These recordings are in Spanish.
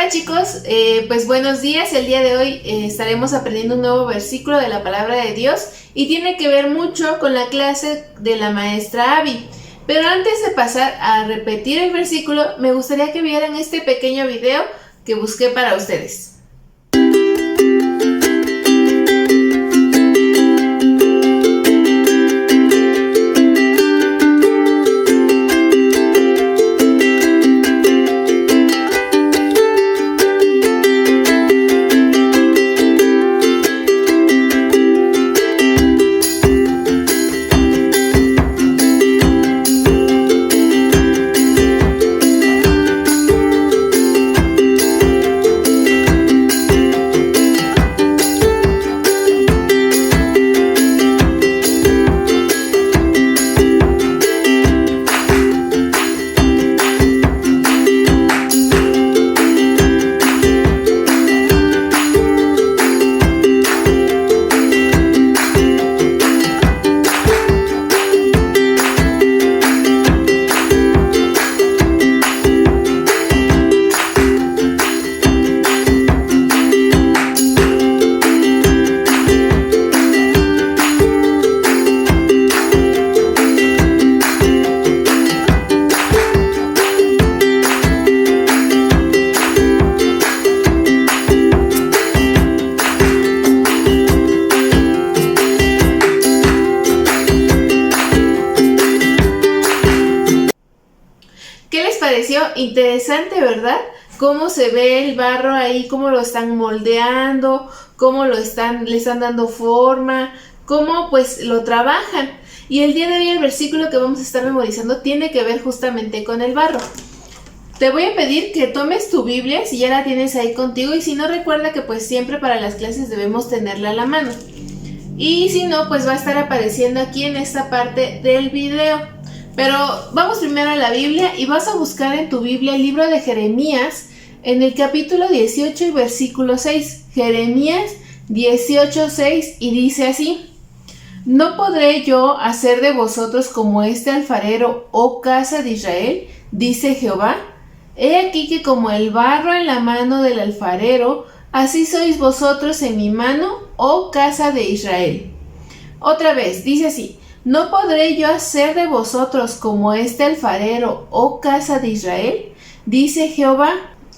Hola chicos, pues buenos días. El día de hoy estaremos aprendiendo un nuevo versículo de la palabra de Dios y tiene que ver mucho con la clase de la maestra Abby. Pero antes de pasar a repetir el versículo, me gustaría que vieran este pequeño video que busqué para ustedes. ¿Qué les pareció? Interesante, ¿verdad? Cómo se ve el barro ahí, cómo lo están moldeando, cómo le están dando forma, cómo pues lo trabajan. Y el día de hoy el versículo que vamos a estar memorizando tiene que ver justamente con el barro. Te voy a pedir que tomes tu Biblia si ya la tienes ahí contigo, y si no, recuerda que pues siempre para las clases debemos tenerla a la mano. Y si no, pues va a estar apareciendo aquí en esta parte del video. Pero vamos primero a la Biblia y vas a buscar en tu Biblia el libro de Jeremías en el capítulo 18 y versículo 6. Jeremías 18, 6, y dice así: ¿No podré yo hacer de vosotros como este alfarero, oh casa de Israel? Dice Jehová. He aquí que como el barro en la mano del alfarero, así sois vosotros en mi mano, oh casa de Israel. Otra vez, dice así: ¿No podré yo hacer de vosotros como este alfarero, oh casa de Israel? Dice Jehová.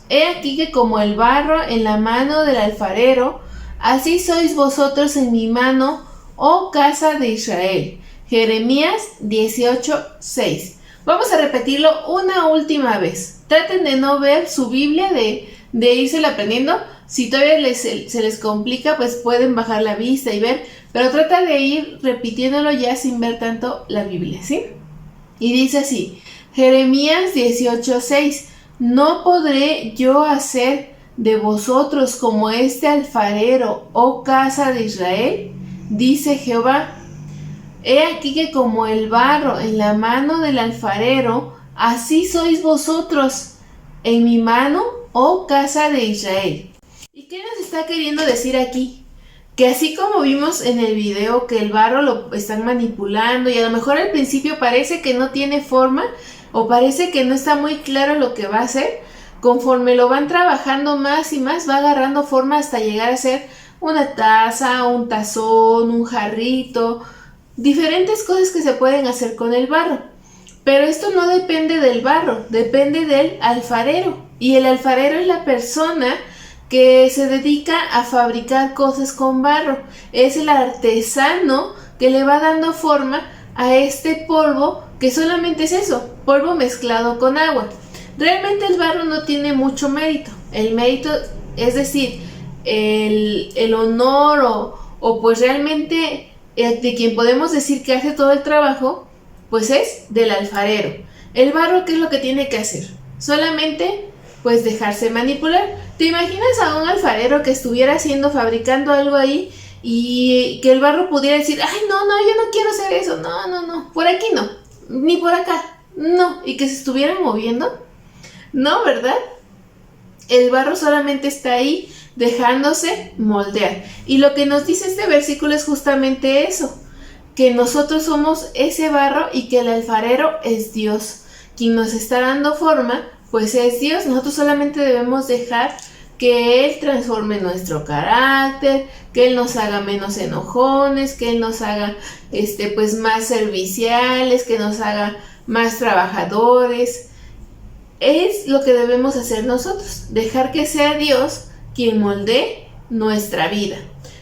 He aquí que como el barro en la mano del alfarero, así sois vosotros en mi mano, oh casa de Israel. Jeremías 18, 6. Vamos a repetirlo una última vez. Traten de no ver su Biblia, de írsela aprendiendo. Si todavía se les complica, pues pueden bajar la vista y ver, pero trata de ir repitiéndolo ya sin ver tanto la Biblia, ¿sí? Y dice así, Jeremías 18, 6, ¿no podré yo hacer de vosotros como este alfarero, oh casa de Israel? Dice Jehová. He aquí que como el barro en la mano del alfarero, así sois vosotros en mi mano, oh casa de Israel. ¿Y qué nos está queriendo decir aquí? Que así como vimos en el video que el barro lo están manipulando y a lo mejor al principio parece que no tiene forma o parece que no está muy claro lo que va a hacer, conforme lo van trabajando más y más va agarrando forma hasta llegar a ser una taza, un tazón, un jarrito, diferentes cosas que se pueden hacer con el barro. Pero esto no depende del barro, depende del alfarero, y el alfarero es la persona que se dedica a fabricar cosas con barro. Es el artesano que le va dando forma a este polvo, que solamente es eso, polvo mezclado con agua. Realmente el barro no tiene mucho mérito. El mérito, es decir, el honor o pues realmente de quien podemos decir que hace todo el trabajo, pues es del alfarero. El barro, ¿qué es lo que tiene que hacer? Solamente pues dejarse manipular. ¿Te imaginas a un alfarero que estuviera fabricando algo ahí y que el barro pudiera decir, ay, no, yo no quiero hacer eso, no, por aquí no, ni por acá, no, y que se estuviera moviendo? No, ¿verdad? El barro solamente está ahí dejándose moldear. Y lo que nos dice este versículo es justamente eso, que nosotros somos ese barro y que el alfarero es Dios, quien nos está dando forma pues es Dios. Nosotros solamente debemos dejar que Él transforme nuestro carácter, que Él nos haga menos enojones, que Él nos haga pues más serviciales, que nos haga más trabajadores. Es lo que debemos hacer nosotros, dejar que sea Dios quien moldee nuestra vida.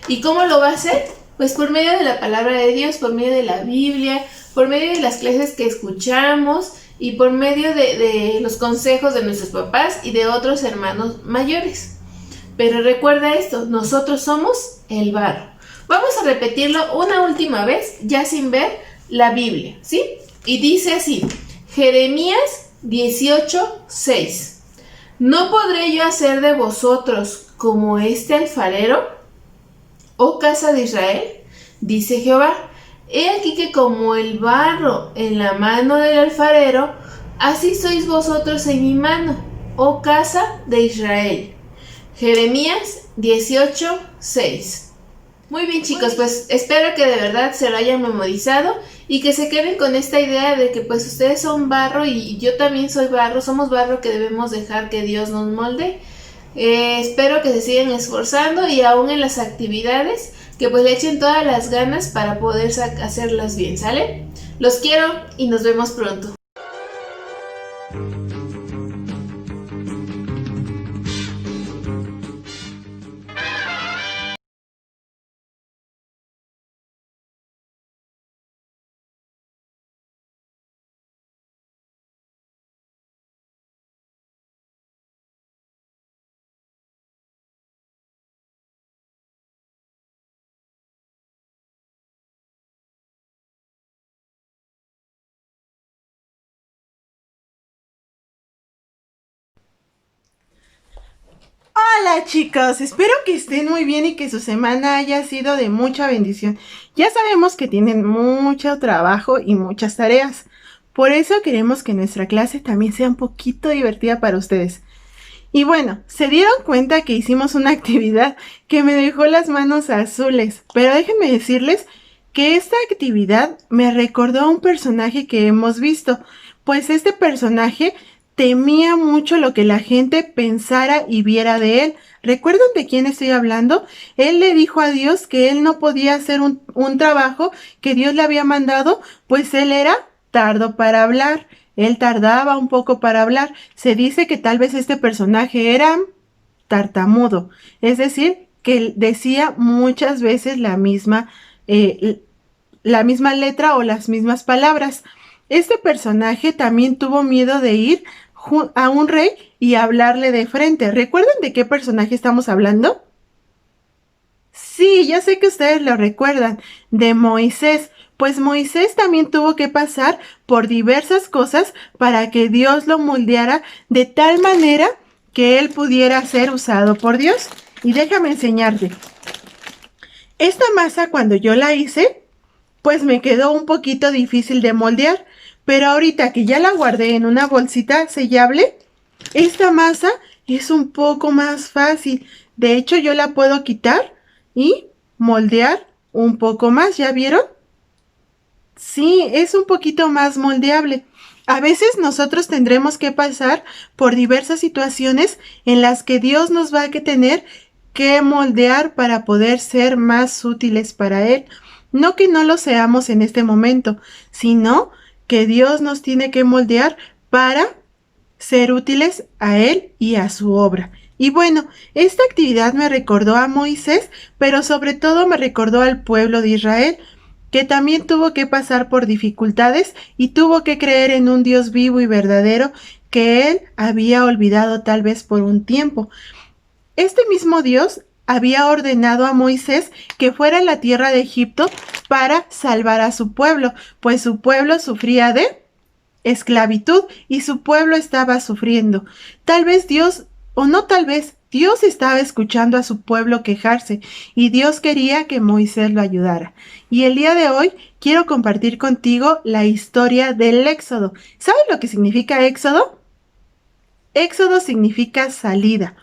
¿Y cómo lo va a hacer? Pues por medio de la palabra de Dios, por medio de la Biblia, por medio de las clases que escuchamos y por medio de los consejos de nuestros papás y de otros hermanos mayores. Pero recuerda esto, nosotros somos el barro. Vamos a repetirlo una última vez, ya sin ver la Biblia, ¿sí? Y dice así, Jeremías 18:6. ¿No podré yo hacer de vosotros como este alfarero, oh casa de Israel? Dice Jehová. He aquí que como el barro en la mano del alfarero, así sois vosotros en mi mano, oh casa de Israel. Jeremías 18:6. Muy bien, chicos, pues espero que de verdad se lo hayan memorizado y que se queden con esta idea de que pues ustedes son barro y yo también soy barro, somos barro que debemos dejar que Dios nos molde. Espero que se sigan esforzando y aún en las actividades que pues le echen todas las ganas para poder hacerlas bien, ¿sale? Los quiero y nos vemos pronto. Hola chicos, espero que estén muy bien y que su semana haya sido de mucha bendición. Ya sabemos que tienen mucho trabajo y muchas tareas. Por eso queremos que nuestra clase también sea un poquito divertida para ustedes. Y bueno, se dieron cuenta que hicimos una actividad que me dejó las manos azules, pero déjenme decirles que esta actividad me recordó a un personaje que hemos visto, pues este personaje temía mucho lo que la gente pensara y viera de él. ¿Recuerdan de quién estoy hablando? Él le dijo a Dios que él no podía hacer un trabajo que Dios le había mandado, pues él era tardo para hablar. Él tardaba un poco para hablar. Se dice que tal vez este personaje era tartamudo, es decir, que decía muchas veces la misma letra o las mismas palabras. Este personaje también tuvo miedo de ir a un rey y hablarle de frente. ¿Recuerdan de qué personaje estamos hablando? Sí, ya sé que ustedes lo recuerdan, de Moisés. Pues Moisés también tuvo que pasar por diversas cosas para que Dios lo moldeara de tal manera que él pudiera ser usado por Dios. Y déjame enseñarte. Esta masa cuando yo la hice, pues me quedó un poquito difícil de moldear, pero ahorita que ya la guardé en una bolsita sellable, esta masa es un poco más fácil. De hecho, yo la puedo quitar y moldear un poco más, ¿ya vieron? Sí, es un poquito más moldeable. A veces nosotros tendremos que pasar por diversas situaciones en las que Dios nos va a tener que moldear para poder ser más útiles para Él. No que no lo seamos en este momento, sino que Dios nos tiene que moldear para ser útiles a Él y a su obra. Y bueno, esta actividad me recordó a Moisés, pero sobre todo me recordó al pueblo de Israel, que también tuvo que pasar por dificultades y tuvo que creer en un Dios vivo y verdadero que él había olvidado tal vez por un tiempo. Este mismo Dios había ordenado a Moisés que fuera a la tierra de Egipto para salvar a su pueblo, pues su pueblo sufría de esclavitud y su pueblo estaba sufriendo. Tal vez Dios, o no tal vez, Dios estaba escuchando a su pueblo quejarse y Dios quería que Moisés lo ayudara. Y el día de hoy quiero compartir contigo la historia del Éxodo. ¿Sabes lo que significa Éxodo? Éxodo significa salida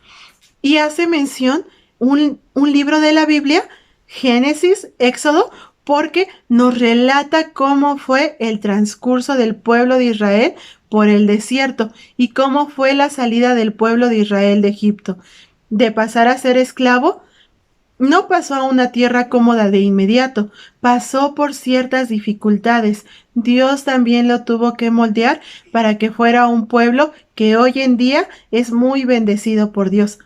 y hace mención un libro de la Biblia, Génesis, Éxodo, porque nos relata cómo fue el transcurso del pueblo de Israel por el desierto y cómo fue la salida del pueblo de Israel de Egipto. De pasar a ser esclavo, no pasó a una tierra cómoda de inmediato, pasó por ciertas dificultades. Dios también lo tuvo que moldear para que fuera un pueblo que hoy en día es muy bendecido por Dios.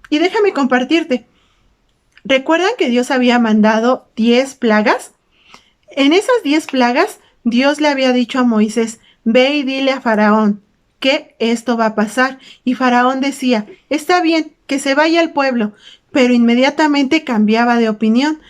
Y déjame compartirte. ¿Recuerdan que Dios había mandado 10 plagas? En esas 10 plagas, Dios le había dicho a Moisés, ve y dile a Faraón que esto va a pasar. Y Faraón decía, está bien, que se vaya el pueblo, pero inmediatamente cambiaba de opinión.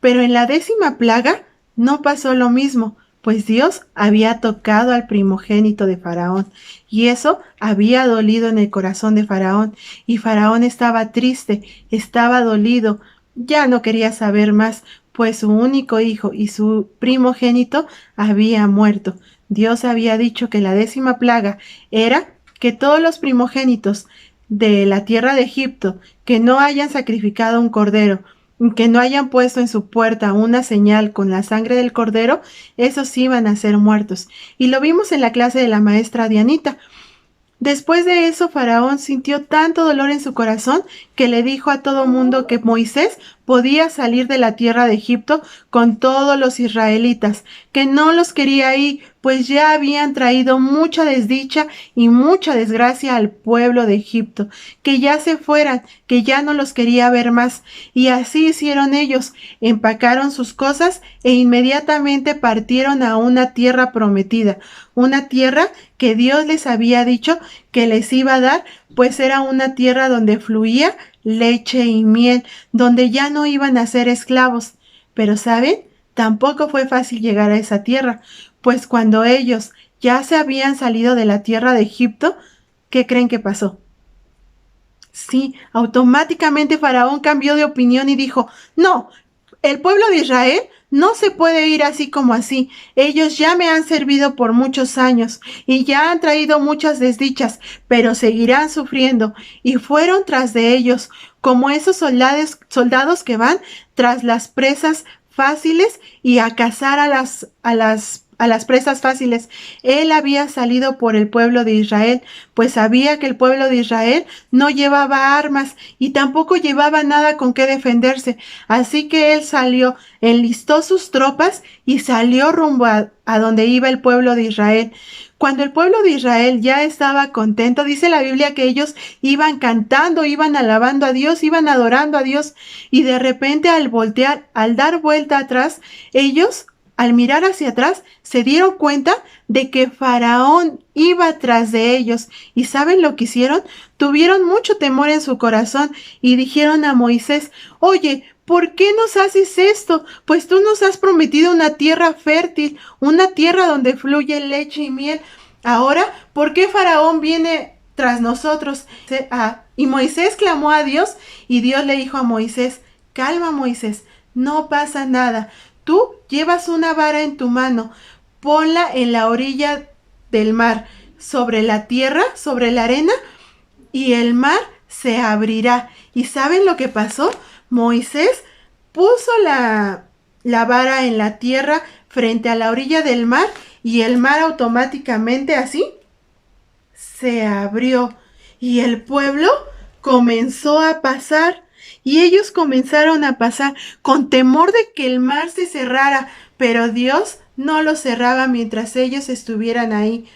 Pero en la 10ª plaga no pasó lo mismo, pues Dios había tocado al primogénito de Faraón, y eso había dolido en el corazón de Faraón, y Faraón estaba triste, estaba dolido, ya no quería saber más, pues su único hijo y su primogénito había muerto. Dios había dicho que la 10ª plaga era que todos los primogénitos de la tierra de Egipto que no hayan sacrificado un cordero, que no hayan puesto en su puerta una señal con la sangre del cordero, esos iban a ser muertos. Y lo vimos en la clase de la maestra Dianita. Después de eso, Faraón sintió tanto dolor en su corazón que le dijo a todo mundo que Moisés podía salir de la tierra de Egipto con todos los israelitas, que no los quería ahí, pues ya habían traído mucha desdicha y mucha desgracia al pueblo de Egipto, que ya se fueran, que ya no los quería ver más. Y así hicieron ellos, empacaron sus cosas e inmediatamente partieron a una tierra prometida, una tierra que Dios les había dicho que les iba a dar, pues era una tierra donde fluía leche y miel, donde ya no iban a ser esclavos. Pero, ¿saben? Tampoco fue fácil llegar a esa tierra, pues cuando ellos ya se habían salido de la tierra de Egipto, ¿qué creen que pasó? Sí, automáticamente Faraón cambió de opinión y dijo, no, el pueblo de Israel no se puede ir así como así. Ellos ya me han servido por muchos años y ya han traído muchas desdichas, pero seguirán sufriendo. Y fueron tras de ellos, como esos soldados que van tras las presas fáciles y a cazar a las presas fáciles. Él había salido por el pueblo de Israel, pues sabía que el pueblo de Israel no llevaba armas y tampoco llevaba nada con qué defenderse. Así que él salió, enlistó sus tropas y salió rumbo a donde iba el pueblo de Israel. Cuando el pueblo de Israel ya estaba contento, dice la Biblia que ellos iban cantando, iban alabando a Dios, iban adorando a Dios, y de repente al dar vuelta atrás, ellos al mirar hacia atrás, se dieron cuenta de que Faraón iba tras de ellos. ¿Y saben lo que hicieron? Tuvieron mucho temor en su corazón y dijeron a Moisés, oye, ¿por qué nos haces esto? Pues tú nos has prometido una tierra fértil, una tierra donde fluye leche y miel. Ahora, ¿por qué Faraón viene tras nosotros? Y Moisés clamó a Dios y Dios le dijo a Moisés, calma Moisés, no pasa nada. Tú llevas una vara en tu mano, ponla en la orilla del mar, sobre la tierra, sobre la arena, y el mar se abrirá. ¿Y saben lo que pasó? Moisés puso la vara en la tierra frente a la orilla del mar y el mar automáticamente así se abrió y el pueblo comenzó a pasar. Y ellos comenzaron a pasar con temor de que el mar se cerrara, pero Dios no lo cerraba mientras ellos estuvieran ahí.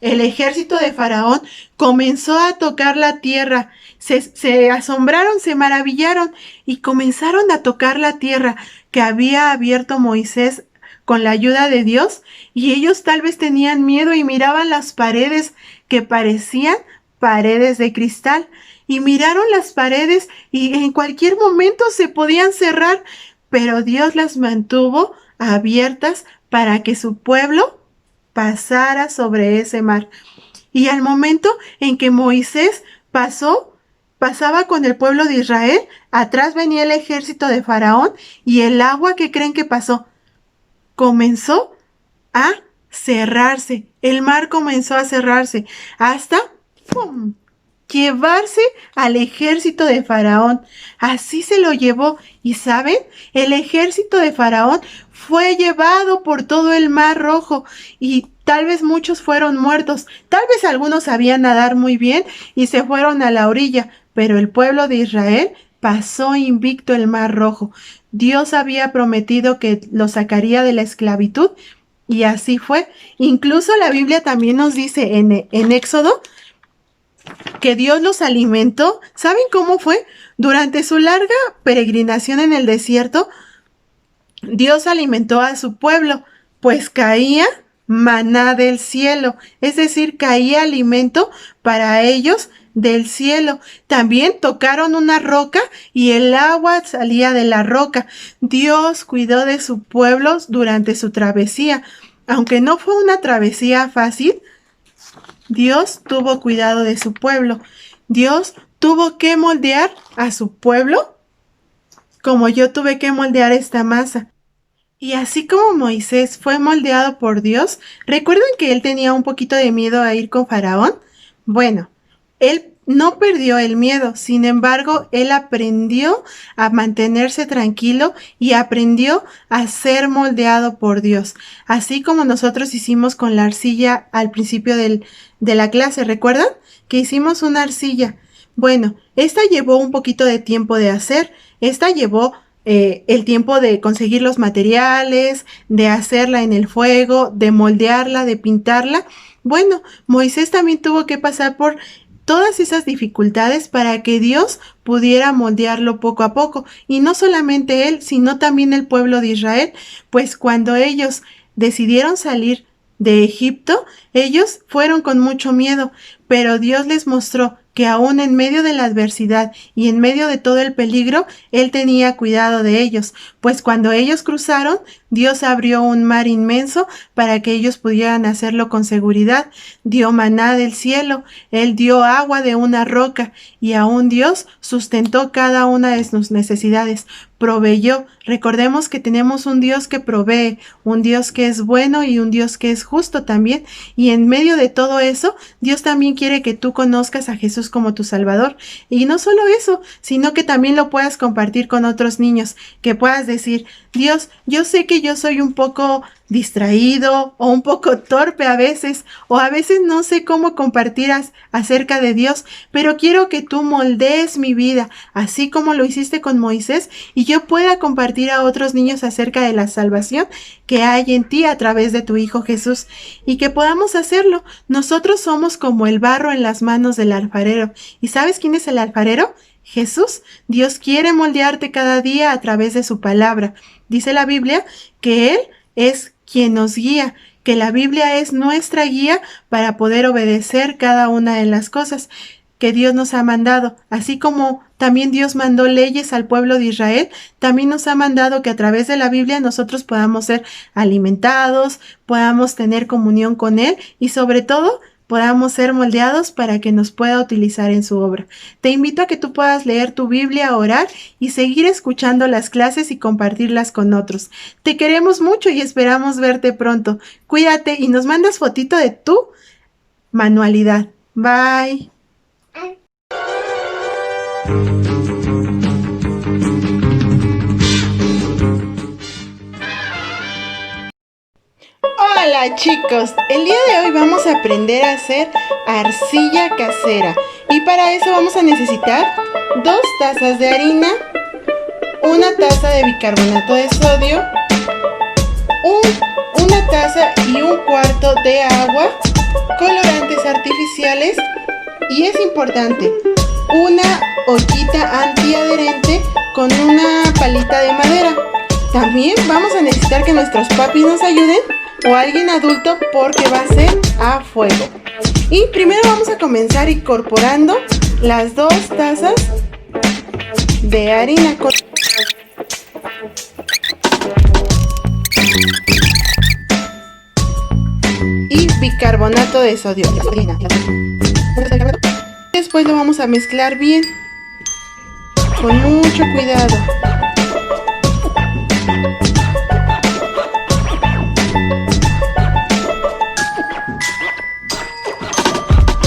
El ejército de Faraón comenzó a tocar la tierra. Se asombraron, se maravillaron y comenzaron a tocar la tierra que había abierto Moisés con la ayuda de Dios. Y ellos tal vez tenían miedo y miraban las paredes que parecían paredes de cristal. Y miraron las paredes y en cualquier momento se podían cerrar, pero Dios las mantuvo abiertas para que su pueblo pasara sobre ese mar. Y al momento en que Moisés pasaba con el pueblo de Israel, atrás venía el ejército de Faraón y el agua, ¿qué creen que pasó? Comenzó a cerrarse. El mar comenzó a cerrarse hasta ¡pum! llevarse al ejército de Faraón. Así se lo llevó. ¿Y saben? El ejército de Faraón fue llevado por todo el Mar Rojo y tal vez muchos fueron muertos, tal vez algunos sabían nadar muy bien y se fueron a la orilla, pero el pueblo de Israel pasó invicto el Mar Rojo. Dios había prometido que lo sacaría de la esclavitud y así fue. Incluso la Biblia también nos dice en Éxodo que Dios los alimentó. ¿Saben cómo fue? Durante su larga peregrinación en el desierto, Dios alimentó a su pueblo, pues caía maná del cielo, es decir, caía alimento para ellos del cielo. También tocaron una roca y el agua salía de la roca. Dios cuidó de su pueblo durante su travesía. Aunque no fue una travesía fácil, Dios tuvo cuidado de su pueblo. Dios tuvo que moldear a su pueblo como yo tuve que moldear esta masa. Y así como Moisés fue moldeado por Dios, ¿recuerdan que él tenía un poquito de miedo a ir con Faraón? Bueno, él no perdió el miedo, sin embargo, él aprendió a mantenerse tranquilo y aprendió a ser moldeado por Dios, así como nosotros hicimos con la arcilla al principio de la clase, ¿recuerdan? Que hicimos una arcilla. Bueno, esta llevó un poquito de tiempo de hacer, esta llevó el tiempo de conseguir los materiales, de hacerla en el fuego, de moldearla, de pintarla. Bueno, Moisés también tuvo que pasar por todas esas dificultades para que Dios pudiera moldearlo poco a poco. Y no solamente él, sino también el pueblo de Israel, pues cuando ellos decidieron salir de Egipto, ellos fueron con mucho miedo, pero Dios les mostró que aún en medio de la adversidad y en medio de todo el peligro, Él tenía cuidado de ellos, pues cuando ellos cruzaron, Dios abrió un mar inmenso para que ellos pudieran hacerlo con seguridad, dio maná del cielo, Él dio agua de una roca y aún Dios sustentó cada una de sus necesidades, proveyó. Recordemos que tenemos un Dios que provee, un Dios que es bueno y un Dios que es justo también, y en medio de todo eso, Dios también quiere que tú conozcas a Jesús como tu Salvador. Y no solo eso, sino que también lo puedas compartir con otros niños, que puedas decir, Dios, yo sé que yo soy un poco distraído o un poco torpe a veces, o a veces no sé cómo compartir acerca de Dios, pero quiero que tú moldees mi vida, así como lo hiciste con Moisés, y yo pueda compartir a otros niños acerca de la salvación que hay en ti a través de tu Hijo Jesús, y que podamos hacerlo. Nosotros somos como el barro en las manos del alfarero. ¿Y sabes quién es el alfarero? Jesús. Dios quiere moldearte cada día a través de su palabra. Dice la Biblia que Él es quien nos guía, que la Biblia es nuestra guía para poder obedecer cada una de las cosas que Dios nos ha mandado. Así como también Dios mandó leyes al pueblo de Israel, también nos ha mandado que a través de la Biblia nosotros podamos ser alimentados, podamos tener comunión con Él y sobre todo podamos ser moldeados para que nos pueda utilizar en su obra. Te invito a que tú puedas leer tu Biblia, orar y seguir escuchando las clases y compartirlas con otros. Te queremos mucho y esperamos verte pronto. Cuídate y nos mandas fotito de tu manualidad. Bye. Hola chicos, el día de hoy vamos a aprender a hacer arcilla casera y para eso vamos a necesitar 2 tazas de harina, 1 taza de bicarbonato de sodio, una taza y 1/4 de agua, colorantes artificiales y es importante, una ollita antiadherente con una palita de madera. También vamos a necesitar que nuestros papis nos ayuden o alguien adulto porque va a ser a fuego. Y primero vamos a comenzar incorporando las 2 tazas de harina y bicarbonato de sodio. Después lo vamos a mezclar bien, con mucho cuidado.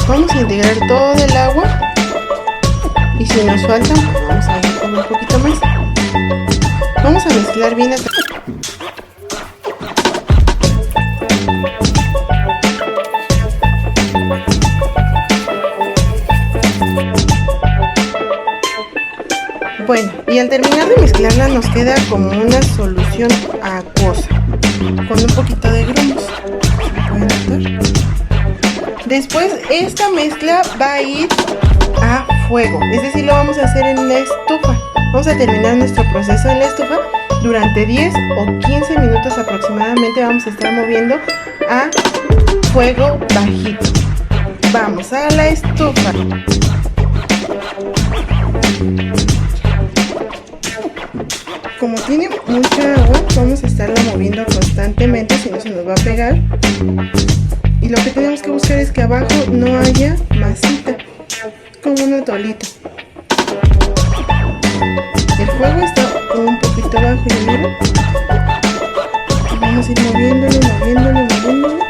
Vamos a integrar todo el agua Y si nos falta, pues vamos a ir con un poquito más. Vamos a mezclar bien hasta... Bueno, y al terminar de mezclarla nos queda como una solución acuosa, con un poquito de grumos. ¿Pueden notar? Después esta mezcla va a ir a fuego, es decir, lo vamos a hacer en la estufa. Vamos a terminar nuestro proceso en la estufa durante 10 o 15 minutos aproximadamente. Vamos a estar moviendo a fuego bajito. Vamos a la estufa. Como tiene mucha agua, vamos a estarlo moviendo constantemente, si no se nos va a pegar. Y lo que tenemos que buscar es que abajo no haya masita, como un atolito. El fuego está un poquito bajo, ¿ya vieron? Vamos a ir moviéndolo, moviéndolo, moviéndolo.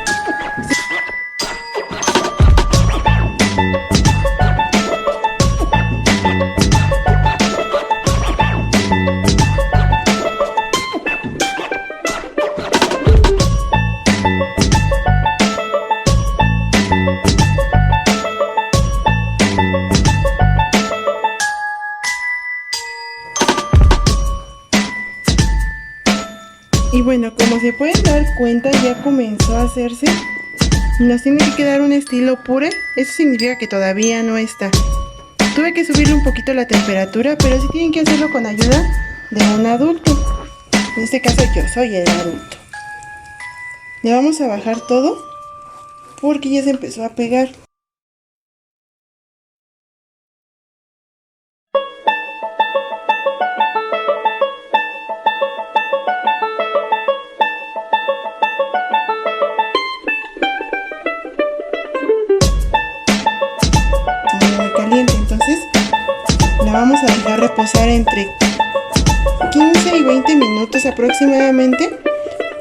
Y bueno, como se pueden dar cuenta, ya comenzó a hacerse. Nos tiene que quedar un estilo puré. Eso significa que todavía no está. Tuve que subirle un poquito la temperatura, pero sí tienen que hacerlo con ayuda de un adulto. En este caso yo soy el adulto. Le vamos a bajar todo porque ya se empezó a pegar. Entonces la vamos a dejar reposar entre 15 y 20 minutos aproximadamente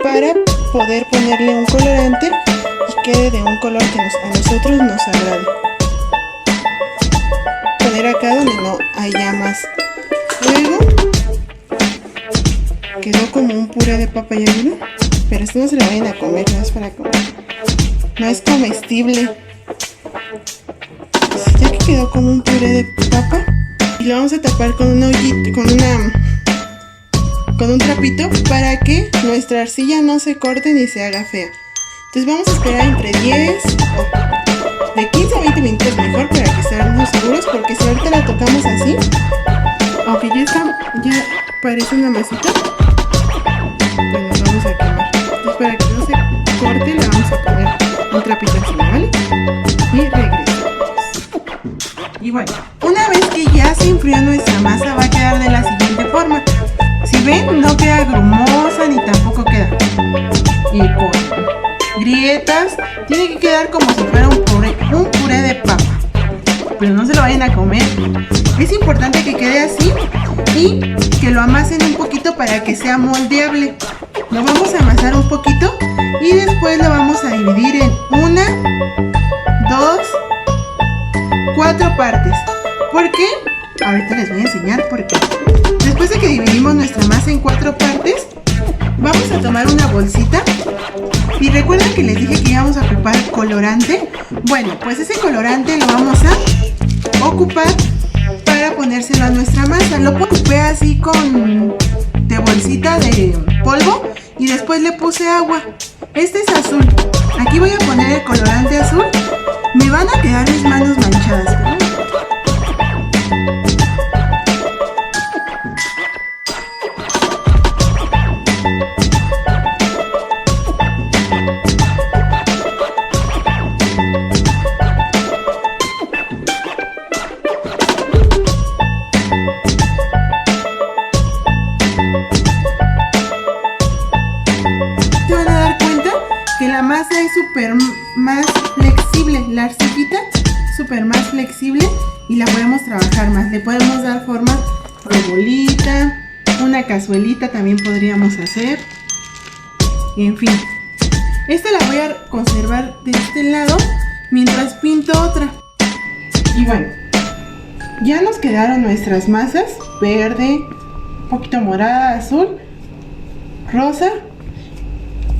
para poder ponerle un colorante y quede de un color que a nosotros nos agrade. Poner acá donde no haya más. Luego quedó como un puré de papa, ¿ya vieron? Pero esto no se lo vayan a comer, no es para comer. No es comestible. Ya que quedó como un puré de papa, y lo vamos a tapar con una ollita, con un trapito para que nuestra arcilla no se corte ni se haga fea. Entonces vamos a esperar entre 10 o de 15 a 20 minutos mejor para que estemos seguros, porque si ahorita la tocamos así, aunque ya parece una masita, pues nos vamos a quemar. Entonces para que no se corte le vamos a poner un trapito encima, ¿vale? Y regresamos. Y bueno, una vez que ya se enfrió nuestra masa, va a quedar de la siguiente forma. Si ven, no queda grumosa ni tampoco queda con grietas. Tiene que quedar como si fuera un puré de papa. Pero no se lo vayan a comer. Es importante que quede así y que lo amasen un poquito para que sea moldeable. Lo vamos a amasar un poquito y después lo vamos a dividir en 1, 2, 4 partes. ¿Por qué? Ahorita les voy a enseñar por qué. Después de que dividimos nuestra masa en 4 partes, vamos a tomar una bolsita. Y recuerden que les dije que íbamos a ocupar colorante. Bueno, pues ese colorante lo vamos a ocupar para ponérselo a nuestra masa. Lo ocupé así de bolsita de polvo y después le puse agua. Este es azul. Aquí voy a poner el colorante azul. Me van a quedar mis manos manchadas, ¿no? Se van a dar cuenta que la masa es súper más flexible, la arcillita súper más flexible y la podemos trabajar más. Le podemos dar forma de bolita, una cazuelita también podríamos hacer. Y en fin, esta la voy a conservar de este lado mientras pinto otra. Y bueno, ya nos quedaron nuestras masas, verde, un poquito morada, azul, rosa.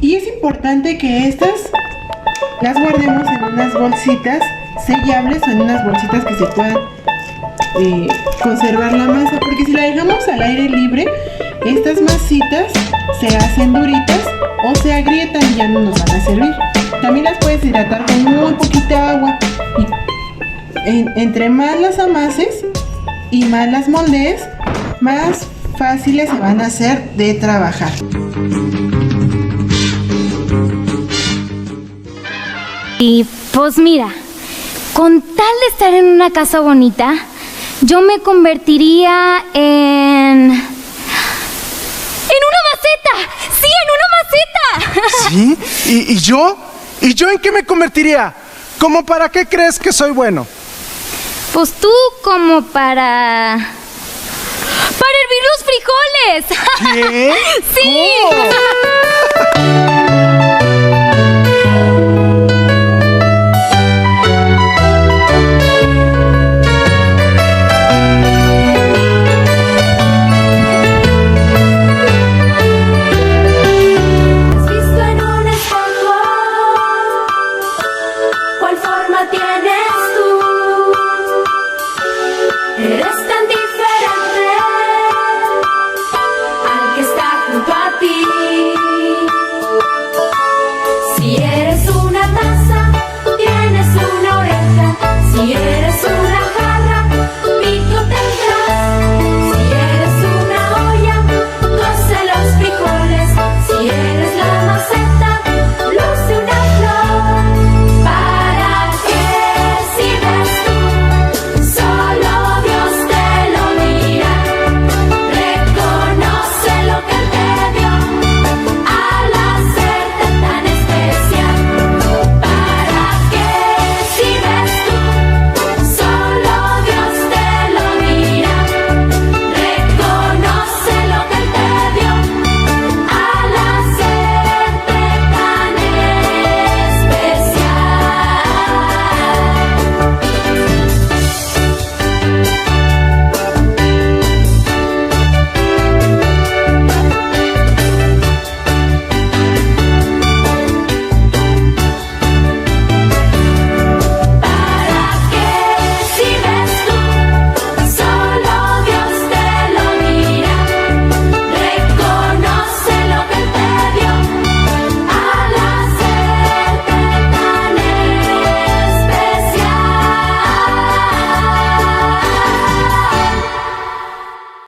Y es importante que estas las guardemos en unas bolsitas sellables o en unas bolsitas que se puedan conservar la masa, porque si la dejamos al aire libre, estas masitas se hacen duritas o se agrietan y ya no nos van a servir. También las puedes hidratar con muy poquita agua y entre más las amases y más las moldees, más fáciles se van a hacer de trabajar. Y pues mira, con tal de estar en una casa bonita, yo me convertiría en una maceta. ¡Sí, en una maceta! ¿Sí? ¿Y yo? ¿Y yo en qué me convertiría? ¿Cómo para qué crees que soy bueno? Pues tú como para hervir los frijoles. ¿Qué? ¡Sí! ¿Cómo?